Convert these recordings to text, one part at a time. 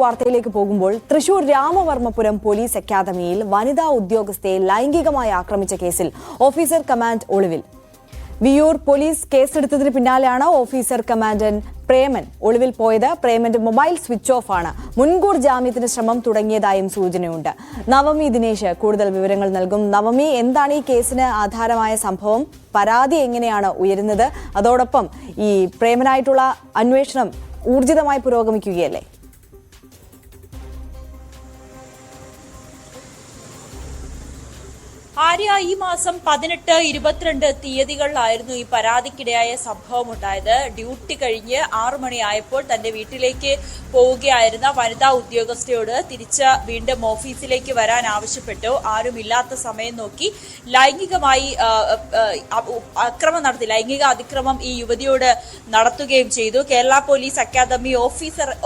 വാർത്തയിലേക്ക് പോകുമ്പോൾ തൃശൂർ രാമവർമ്മപുരം പോലീസ് അക്കാദമിയിൽ വനിതാ ഉദ്യോഗസ്ഥയെ ലൈംഗികമായി ആക്രമിച്ച കേസിൽ ഓഫീസർ കമാൻഡ് ഒളിവിൽ. വിയൂർ പോലീസ് കേസെടുത്തതിന് പിന്നാലെയാണ് ഓഫീസർ കമാൻഡന്റ് പ്രേമൻ ഒളിവിൽ പോയത്. പ്രേമന്റെ മൊബൈൽ സ്വിച്ച് ഓഫ് ആണ്. മുൻകൂർ ജാമ്യത്തിന് ശ്രമം തുടങ്ങിയതായും സൂചനയുണ്ട്. നവമി ദിനേശ് കൂടുതൽ വിവരങ്ങൾ നൽകും. നവമി, എന്താണ് ഈ കേസിന് ആധാരമായ സംഭവം? പരാതി എങ്ങനെയാണ് ഉയരുന്നത്? അതോടൊപ്പം ഈ പ്രേമനായിട്ടുള്ള അന്വേഷണം ഊർജിതമായി പുരോഗമിക്കുകയല്ലേ? ആര്യ, ഈ മാസം 18, 22 തീയതികളിലായിരുന്നു ഈ പരാതിക്കിടയായ സംഭവം ഉണ്ടായത്. ഡ്യൂട്ടി കഴിഞ്ഞ് 6 മണിയായപ്പോൾ തന്റെ വീട്ടിലേക്ക് പോവുകയായിരുന്ന വനിതാ ഉദ്യോഗസ്ഥയോട് തിരിച്ച് വീണ്ടും ഓഫീസിലേക്ക് വരാൻ ആവശ്യപ്പെട്ടു. ആരുമില്ലാത്ത സമയം നോക്കി ലൈംഗികമായി അക്രമം നടത്തി, ലൈംഗിക അതിക്രമം ഈ യുവതിയോട് നടത്തുകയും ചെയ്തു. കേരള പോലീസ് അക്കാദമി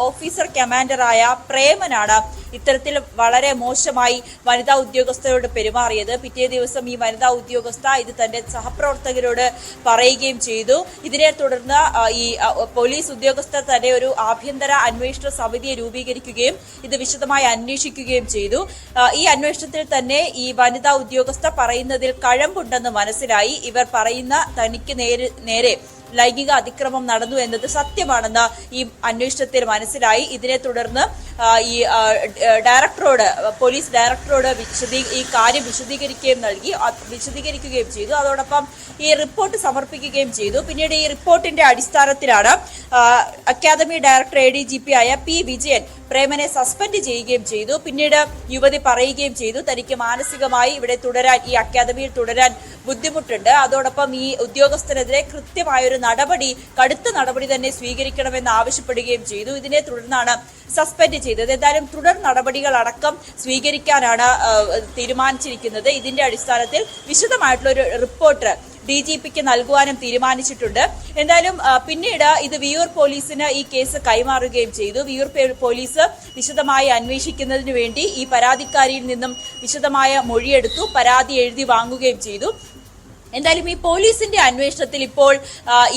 ഓഫീസർ കമാൻഡറായ പ്രേമനാണ് ഇത്തരത്തിൽ വളരെ മോശമായി വനിതാ ഉദ്യോഗസ്ഥരോട് പെരുമാറിയത്. പിറ്റേ ദിവസം ഈ വനിതാ ഉദ്യോഗസ്ഥ ഇത് തന്റെ സഹപ്രവർത്തകരോട് പറയുകയും ചെയ്തു. ഇതിനെ തുടർന്ന് ഈ പോലീസ് ഉദ്യോഗസ്ഥർ തന്നെ ഒരു ആഭ്യന്തര അന്വേഷണ സമിതിയെ രൂപീകരിക്കുകയും ഇത് വിശദമായി അന്വേഷിക്കുകയും ചെയ്തു. ഈ അന്വേഷണത്തിൽ തന്നെ ഈ വനിതാ ഉദ്യോഗസ്ഥ പറയുന്നതിൽ കഴമ്പുണ്ടെന്ന് മനസ്സിലായി. ഇവർ പറയുന്ന തനിക്ക് നേരെ ലൈംഗിക അതിക്രമം നടന്നു എന്നത് സത്യമാണെന്ന് ഈ അന്വേഷണത്തിൽ മനസ്സിലായി. ഇതിനെ തുടർന്ന് ഈ പോലീസ് ഡയറക്ടറോട് ഈ കാര്യം വിശദീകരിക്കുകയും ചെയ്തു. അതോടൊപ്പം ഈ റിപ്പോർട്ട് സമർപ്പിക്കുകയും ചെയ്തു. പിന്നീട് ഈ റിപ്പോർട്ടിന്റെ അടിസ്ഥാനത്തിലാണ് അക്കാദമി ഡയറക്ടർ ADGP ആയ P. വിജയൻ പ്രേമനെ സസ്പെൻഡ് ചെയ്യുകയും ചെയ്തു. പിന്നീട് യുവതി പറയുകയും ചെയ്തു തനിക്ക് മാനസികമായി ഇവിടെ ഈ അക്കാദമിയിൽ തുടരാൻ ബുദ്ധിമുട്ടുണ്ട്. അതോടൊപ്പം ഈ ഉദ്യോഗസ്ഥനെതിരെ കൃത്യമായൊരു കടുത്ത നടപടി തന്നെ സ്വീകരിക്കണമെന്ന് ആവശ്യപ്പെടുകയും ചെയ്തു. ഇതിനെ തുടർന്നാണ് സസ്പെൻഡ് ചെയ്തത്. എന്തായാലും തുടർ നടപടികൾ അടക്കം സ്വീകരിക്കാനാണ് തീരുമാനിച്ചിരിക്കുന്നത്. ഇതിന്റെ അടിസ്ഥാനത്തിൽ വിശദമായിട്ടുള്ള ഒരു റിപ്പോർട്ട് DGPക്ക് നൽകുവാനും തീരുമാനിച്ചിട്ടുണ്ട്. എന്തായാലും പിന്നീട് ഇത് വിയൂർ പോലീസിന് ഈ കേസ് കൈമാറുകയും ചെയ്തു. വിയൂർ പോലീസ് വിശദമായി അന്വേഷിക്കുന്നതിന് വേണ്ടി ഈ പരാതിക്കാരിയിൽ നിന്നും വിശദമായ മൊഴിയെടുത്തു, പരാതി എഴുതി വാങ്ങുകയും ചെയ്തു. എന്തായാലും ഈ പോലീസിന്റെ അന്വേഷണത്തിൽ ഇപ്പോൾ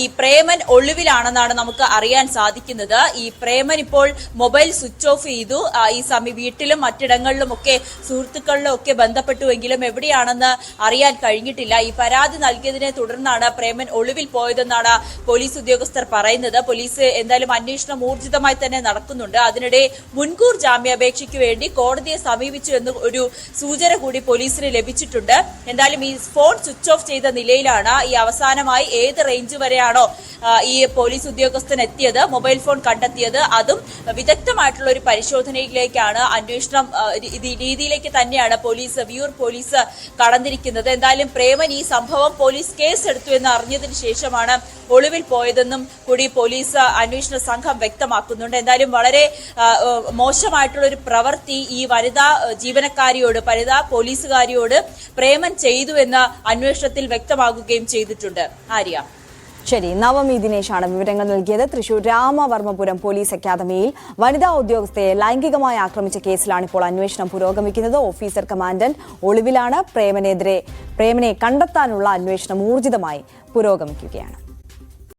ഈ പ്രേമൻ ഒളിവിലാണെന്നാണ് നമുക്ക് അറിയാൻ സാധിക്കുന്നത്. ഈ പ്രേമൻ ഇപ്പോൾ മൊബൈൽ സ്വിച്ച് ഓഫ് ചെയ്തു. ഈ വീട്ടിലും മറ്റിടങ്ങളിലുമൊക്കെ സുഹൃത്തുക്കളിലും ബന്ധപ്പെട്ടുവെങ്കിലും എവിടെയാണെന്ന് അറിയാൻ കഴിഞ്ഞിട്ടില്ല. ഈ പരാതി നൽകിയതിനെ തുടർന്നാണ് പ്രേമൻ ഒളിവിൽ പോയതെന്നാണ് പോലീസ് ഉദ്യോഗസ്ഥർ പറയുന്നത്. പോലീസ് എന്തായാലും അന്വേഷണം ഊർജിതമായി തന്നെ നടക്കുന്നുണ്ട്. അതിനിടെ മുൻകൂർ ജാമ്യാപേക്ഷയ്ക്ക് വേണ്ടി കോടതിയെ സമീപിച്ചു എന്ന് ഒരു സൂചന കൂടി പോലീസിന് ലഭിച്ചിട്ടുണ്ട്. എന്തായാലും ഈ ഫോൺ സ്വിച്ച് ഓഫ് നിലയിലാണ്. ഈ അവസാനമായി ഏത് റേഞ്ച് വരെയാണോ ഈ പോലീസ് ഉദ്യോഗസ്ഥൻ എത്തിയത്, മൊബൈൽ ഫോൺ കണ്ടെത്തിയത്, അതും വിദഗ്ധമായിട്ടുള്ള ഒരു പരിശോധനയിലേക്കാണ് അന്വേഷണം രീതിയിലേക്ക് തന്നെയാണ് വിയൂർ പോലീസ് കടന്നിരിക്കുന്നത്. എന്തായാലും പ്രേമൻ ഈ സംഭവം പോലീസ് കേസെടുത്തു എന്ന് അറിഞ്ഞതിന് ശേഷമാണ് ഒളിവിൽ പോയതെന്നും കൂടി പോലീസ് അന്വേഷണ സംഘം വ്യക്തമാക്കുന്നുണ്ട്. എന്തായാലും വളരെ മോശമായിട്ടുള്ള ഒരു പ്രവൃത്തി ഈ വനിതാ വനിതാ പോലീസുകാരിയോട് പ്രേമൻ ചെയ്തു എന്ന് അന്വേഷണത്തിൽ വ്യക്തമാകുകയും ചെയ്തിട്ടുണ്ട്. ആര്യ, ശരി. നവമി ദിനേശാണ് വിവരങ്ങൾ നൽകിയത്. തൃശൂർ രാമവർമ്മപുരം പോലീസ് അക്കാദമിയിൽ വനിതാ ഉദ്യോഗസ്ഥയെ ലൈംഗികമായി ആക്രമിച്ച കേസിലാണ് ഇപ്പോൾ അന്വേഷണം പുരോഗമിക്കുന്നത്. Officer commandant ഒളിവിലാണ്. പ്രേമനെ കണ്ടെത്താനുള്ള അന്വേഷണം ഊർജിതമായി പുരോഗമിക്കുകയാണ്.